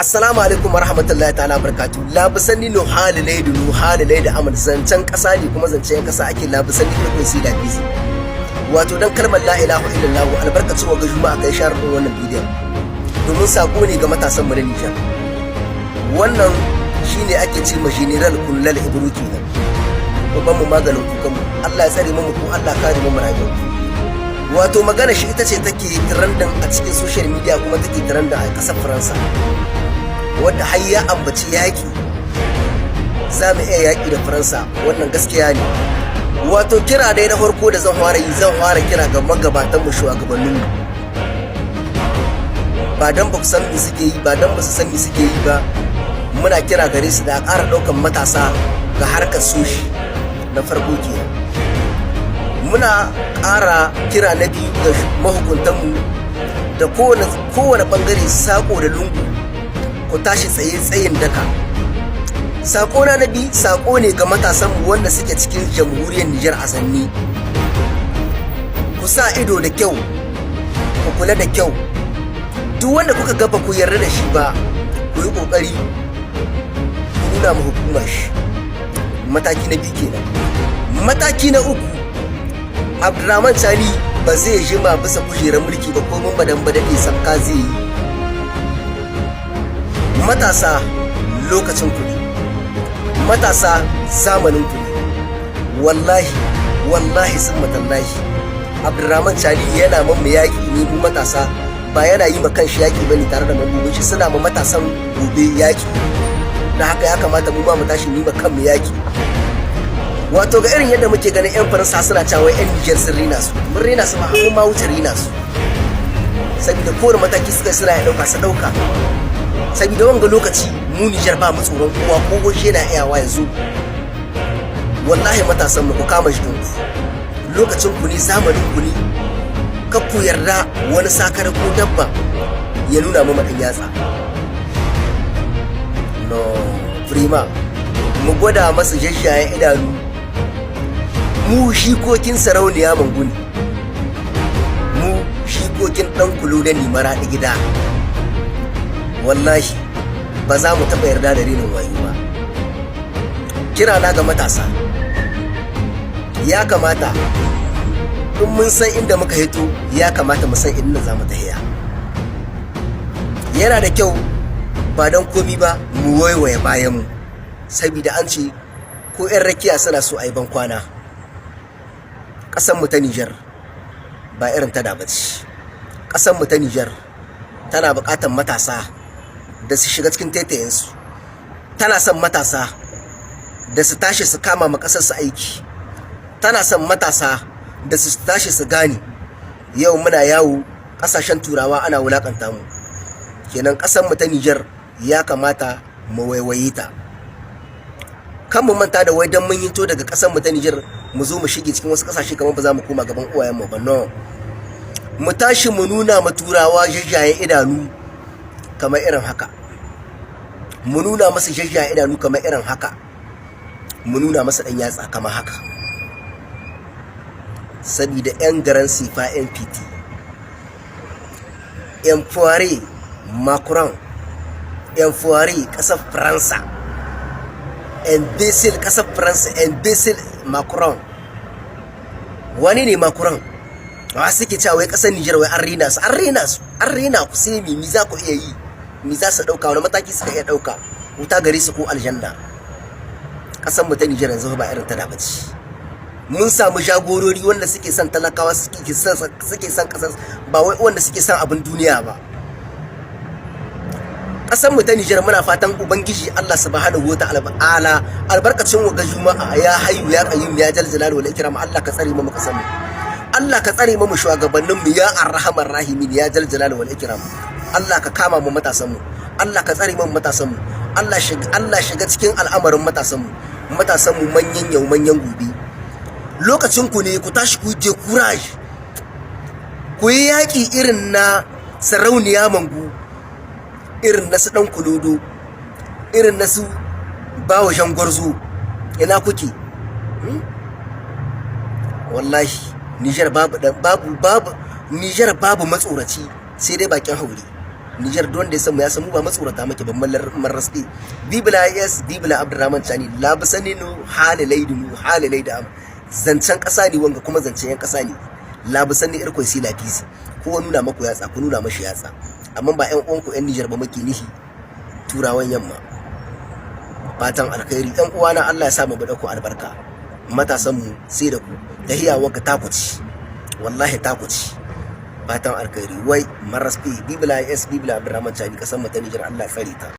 Assalamu alaikum warahmatullahi ta'ala barakatuh. Labisani no halilai da amal zancen kasa ne kuma zancen kasa ake labisani da kun sida bizi. Wato dan kalmar la ilaha illallah albarkacin wa juma'a kai share din wannan bidiyon. Domin sako ne ga matasan mu na Nijar. Wannan shine ake ce ma general kullal ibruki ne. Babban mu maganin kukan mu. Allah ya tsare mu ko Allah kare mu rayuwa. Wato magana shi ita ce take trending a cikin social media kuma take trending a kasar Faransa. Wadda har ya ambaci yaƙi za mu iya yaƙi da Faransa, wannan gaskiya ne. Wato kira dai na farko da zan fara kira ga magabatan mu shugabannin mu, ba dan ba ku san me suke yi ba dan ba su san me suke yi ba, muna kira gare su da ƙara ɗaukan matasa ga harkar soshi na farko kenan. Muna ƙara kira na biyu ga mahukuntan mu da kowane bangare sako da lungu ku tashi tsayin daka. Sako na biyu sako ne ga matasanmu wanda suke cikin jamhuriyar Nijar a zanni. Ku sa ido da kyau, ku kula da kyau. Duk wanda kuka gaba ku yarda da shi ba, ku yi kokari ku nuna ma hukumar shi. Mataki na biyu kenan. Mataki na uku, Abdurrahman Chani ba zai jima bisa kujerar mulki ba ko mun badan badade sabka zai yi. Matasa lokacin kuɗi, matasa zamanin kuɗi. Wallahi sun matallahi Abdurrahman Chani yana mamma yaƙi ne mu matasa, ba yana yi ma kanshi yaƙi bane tare da mambobin shi, suna ma matasan gobe yaƙi. Da haka ya kamata mu ba mu tashi ni ma kanmu yaƙi. Wato ga irin yadda muke ganin 'yan Faransa suna cewa 'yan Nijar sun rina su, mun rina su ma wuce rina su. Saboda kowane mataki suka suna ya ɗauka su ɗauka. Saboda wanga lokaci mu Nijar ba mu tsoron kowa ko goshe na iyawa yanzu. Wallahi matasan mu ku kama jikin ku, lokacin ku ne, zamanin ku ne. Kar ku yarda wani sakar ko dabba ya nuna mu madan yatsa. No, prima mu gwada masa jajjayen idanu. Mu shikokin sarauniya manguni, mu shikokin dan kulo da ni maraɗi gida. Wallahi ba za mu taɓa yarda da rinin wayo ba. Kira na ga matasa, ya kamata in mun san inda muka hito, ya kamata mu san inda za mu tahiya. Yana da kyau ba don komi ba mu waiwaye bayan mu, saboda an ce ko 'yan rakiya suna so a yi ban kwana. Ƙasar mu ta Nijar ba irin ta da bace. Ƙasar mu ta Nijar tana buƙatar matasa da su shiga cikin taitayensu. Tana son matasa da su tashi su kama ma ƙasar su aiki. Tana son matasa da su tashi su gane yau muna yawo ƙasashen turawa ana wulaƙanta mu, kenan ƙasar mu ta Nijar ya kamata mu waiwaye ta. Kan mu manta da wai dan mun hito daga ƙasar mu ta Nijar mu zo mu shige cikin wasu ƙasashe kamar ba za mu koma gaban uwayen mu ba. No, mu tashi mu nuna ma turawa jajjayen idanu kamar irin haka. Mu nuna masa jajjayen idanu kamar irin haka. Mu nuna masa ɗan yatsa kamar haka. Sabida 'yan garan sifa NPT, 'yan fuware Macron, 'yan fuware ƙasar Faransa, 'yan besil ƙasar Faransa, 'yan besil Macron. Wani ne Macron? Wa suke cewa wai ƙasar Nijar wai an rena ku sai mi za ku iya yi, mi za su ɗauka, wani mataki suka iya ɗauka, wuta gare su ko aljanna. Ƙasar mu ta Nijar yanzu ba irin ta da bace. Mun samu jagorori wanda suke son talakawa, suke son ƙasar, ba wai wanda suke son abin duniya ba. Ƙasar mu ta Nijar muna fatan ubangiji Allah subhanahu wa ta'ala albarkacin wa ga juma'a ya hayyu ya qayyum ya jal jalal wal ikram. Allah ka tsare mu ƙasar mu, Allah ka tsare mu shugabannin mu ya arhamar rahimin ya jal jalal wal ikram. Allah ka kama mu matasan mu, Allah ka tsare mu matasan mu, Allah shiga cikin al'amarin matasan mu manyan yau manyan gobe. Lokacin ku ne, ku tashi ku je courage, ku yi yaƙi irin na sarauniya mangu, irin na su ɗan kulodo, irin na su bawa jangwarzo. Ina kuke? Wallahi Nijar babu Nijar babu matsoraci sai dai bakin haure. Niger don da ya san mu ya san mu ba matsorata muke ban marrasdi bibla yes bibla Abdurrahman Chani labisaninu halilaidinu halilaida zancen kasa ne wanga kuma zancen yan kasa ne labisanni irkoi si lafisi ko nuna maku yatsa ku nuna mashi yatsa amma ba ƴan uwanku ƴan Niger ba muke nihi turawan yamma. Fatan alkhairi ƴan uwana, Allah ya sa mu bada ku albarka. Matasan mu sai da ku tahiya waka takuci wallahi takuci. Fatan alkhairi wai maraspi bibla yes bibla Abdurrahman Chani kasan mu ta Niger, Allah tsare ta.